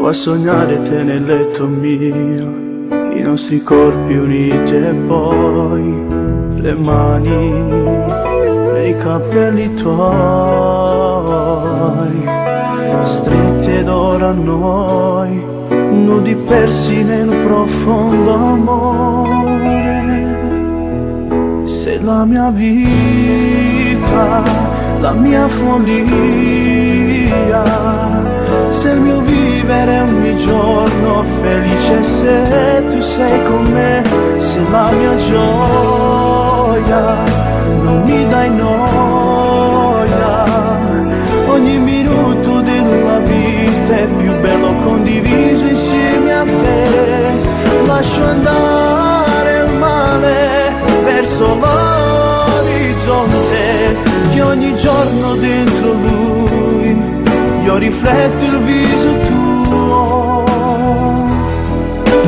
a sognare te nel letto mio, i nostri corpi uniti e poi le mani nei capelli tuoi, stretti ed ora a noi, nudi persi nel profondo amore. Sei la mia vita, la mia follia, sei il mio vivere ogni giorno felice se tu sei con me. Sei la mia gioia, non mi dai noia, ogni minuto della vita è più bello condiviso insieme a te. Lascio andare il male verso l'orizzonte, che ogni giorno dentro lui io rifletto il viso tuo.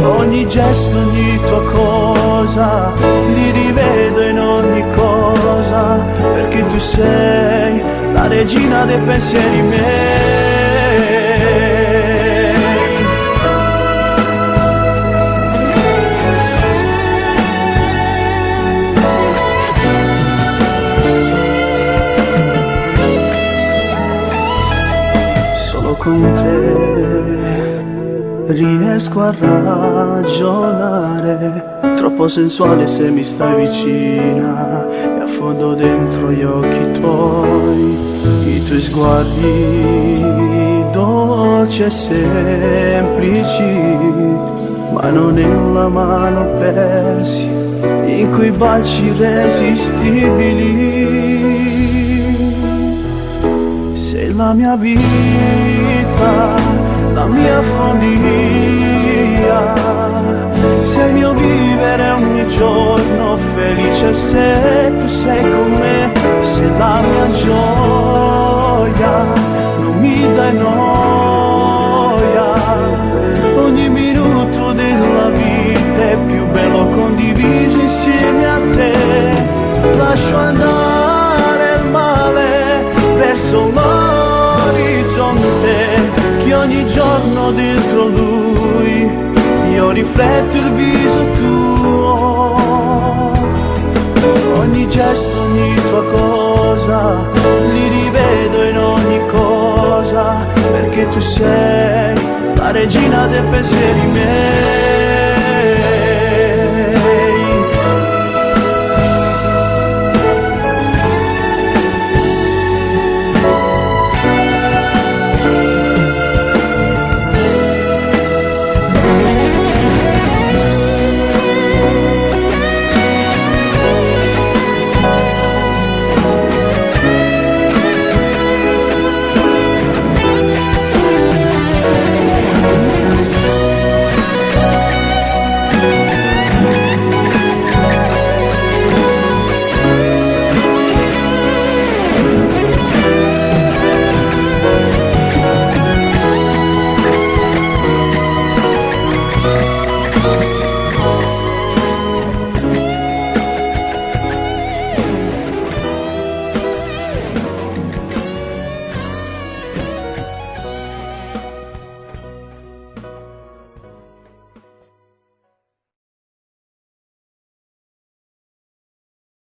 Ogni gesto, ogni tua cosa, li rivedo in ogni cosa, perché tu sei la regina dei pensieri miei. Solo con te riesco a ragionare, troppo sensuale se mi stai vicina e affondo dentro gli occhi tuoi, i tuoi sguardi dolci e semplici, mano nella mano persi in quei baci irresistibili. Sei la mia vita, la mia follia, sei il mio vivere ogni giorno felice se tu sei con me. Sei la mia gioia, non mi dai noia, ogni minuto della vita è più bello condiviso insieme a te. Lascio andare il male verso l'orizzonte, che ogni giorno dentro lui io rifletto il viso tuo. Ogni gesto, ogni tua cosa, li rivedo in ogni cosa, perché tu sei la regina dei pensieri miei.